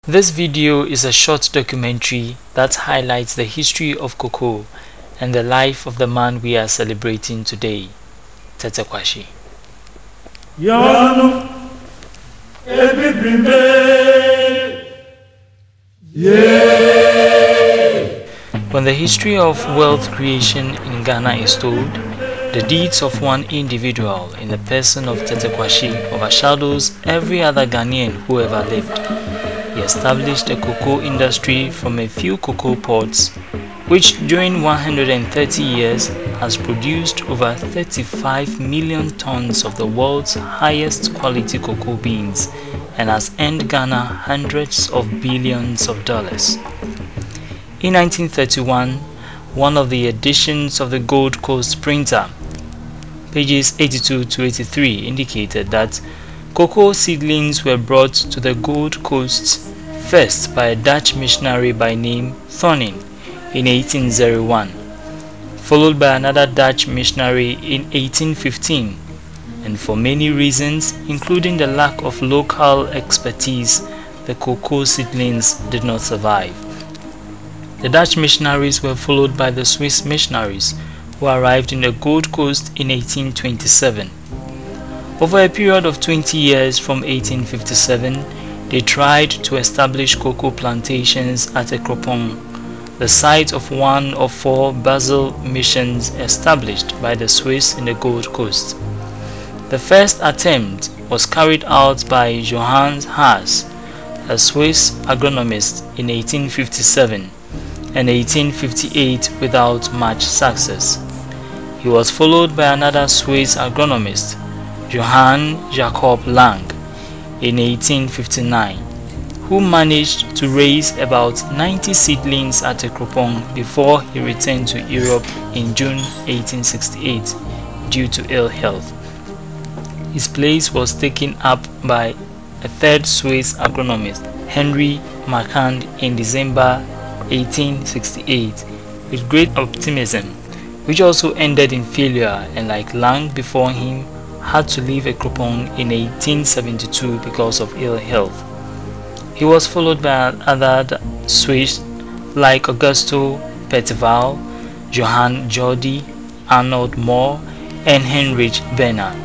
This video is a short documentary that highlights the history of cocoa and the life of the man we are celebrating today, Tetteh Quarshie. When the history of wealth creation in Ghana is told, the deeds of one individual in the person of Tetteh Quarshie overshadows every other Ghanaian who ever lived. He established a cocoa industry from a few cocoa pods, which during 130 years has produced over 35 million tons of the world's highest quality cocoa beans and has earned Ghana hundreds of billions of dollars. In 1931, one of the editions of the Gold Coast printer, pages 82 to 83, indicated that cocoa seedlings were brought to the Gold Coast first by a Dutch missionary by name Thornin in 1801, followed by another Dutch missionary in 1815, and for many reasons, including the lack of local expertise, the cocoa seedlings did not survive. The Dutch missionaries were followed by the Swiss missionaries, who arrived in the Gold Coast in 1827. Over a period of 20 years from 1857, they tried to establish cocoa plantations at Ekropong, the site of one of 4 basil missions established by the Swiss in the Gold Coast. The first attempt was carried out by Johannes Haas, a Swiss agronomist, in 1857 and 1858 without much success. He was followed by another Swiss agronomist, Johann Jacob Lang, in 1859, who managed to raise about 90 seedlings at Ekropong before he returned to Europe in June 1868 due to ill health. His place was taken up by a third Swiss agronomist, Henry Marquand, in December 1868 with great optimism, which also ended in failure, and like Lang before him, had to leave Ekropong in 1872 because of ill health. He was followed by other Swiss like Augusto Perteval, Johann Jordi, Arnold Moore, and Heinrich Werner,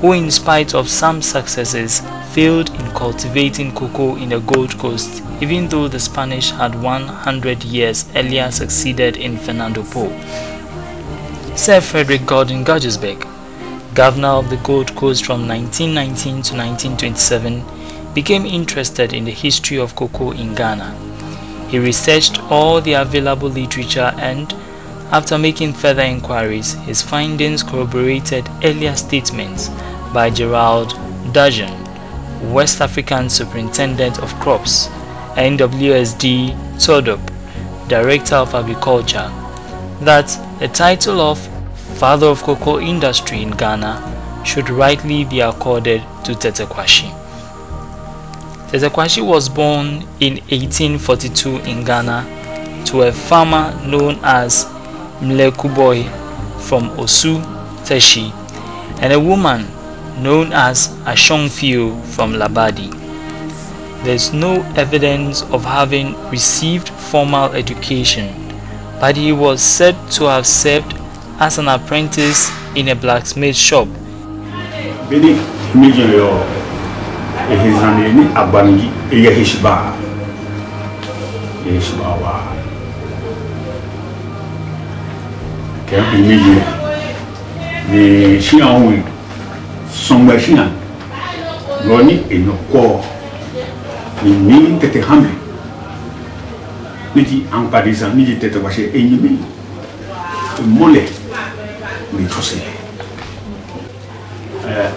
who in spite of some successes failed in cultivating cocoa in the Gold Coast, even though the Spanish had 100 years earlier succeeded in Fernando Po. Sir Frederick Gordon Guggisberg, governor of the Gold Coast from 1919 to 1927, became interested in the history of cocoa in Ghana. He researched all the available literature and, after making further inquiries, his findings corroborated earlier statements by Gerald Dajon, West African Superintendent of Crops, and WSD Todop, Director of Agriculture, that the title of Father of Cocoa Industry in Ghana should rightly be accorded to Tetteh Quarshie. Tetteh Quarshie was born in 1842 in Ghana to a farmer known as Mlekuboy from Osu, Teshi, and a woman known as Ashongfio from Labadi. There is no evidence of having received formal education, but he was said to have served as an apprentice in a blacksmith shop. Ni Tetteh hamle niji ampadisa niji Tetteh Quarshie enyimi mole ni chose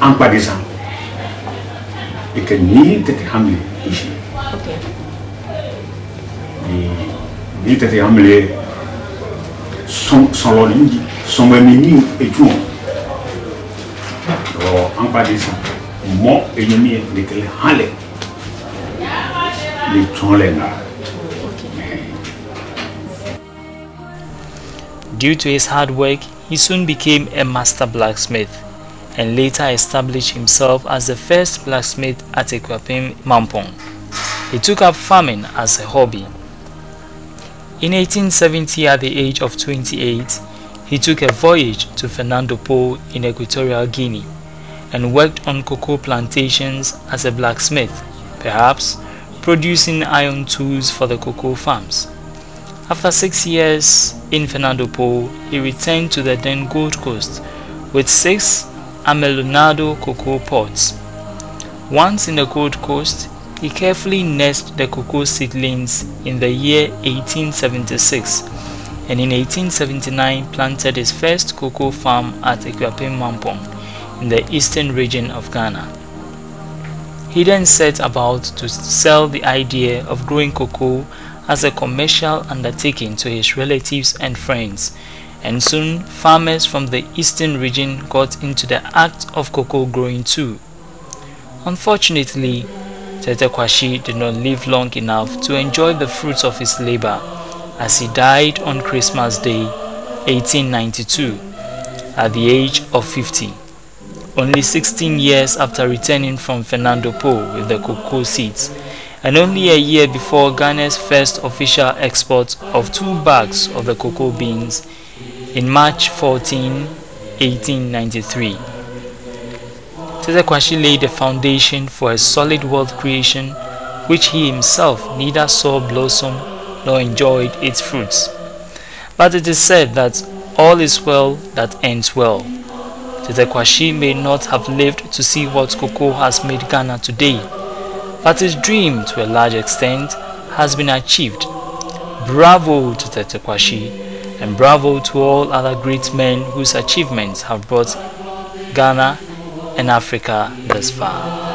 ampadisa et ni Tetteh hamle ici. Okay. Ni Tetteh hamle son loli son meni et tout. Ampadisa mo enyimi ni kele hale. Due to his hard work, he soon became a master blacksmith and later established himself as the first blacksmith at Ekwapim, Mampong. He took up farming as a hobby. In 1870, at the age of 28, he took a voyage to Fernando Po in Equatorial Guinea and worked on cocoa plantations as a blacksmith, perhaps producing iron tools for the cocoa farms. After 6 years in Fernando Po, he returned to the then Gold Coast with 6 Amelonado cocoa pods. Once in the Gold Coast, he carefully nursed the cocoa seedlings in the year 1876, and in 1879 planted his first cocoa farm at Equiapem Mampong in the eastern region of Ghana. He then set about to sell the idea of growing cocoa as a commercial undertaking to his relatives and friends, and soon farmers from the eastern region got into the act of cocoa growing too. Unfortunately, Tetteh Quarshie did not live long enough to enjoy the fruits of his labor, as he died on Christmas Day 1892 at the age of 50, only 16 years after returning from Fernando Po with the cocoa seeds, and only a year before Ghana's first official export of 2 bags of the cocoa beans in March 14, 1893. Tetteh Quarshie laid the foundation for a solid wealth creation which he himself neither saw blossom nor enjoyed its fruits. But it is said that all is well that ends well. Tetteh Quarshie may not have lived to see what cocoa has made Ghana today, but his dream to a large extent has been achieved. Bravo to Tetteh Quarshie, and bravo to all other great men whose achievements have brought Ghana and Africa thus far.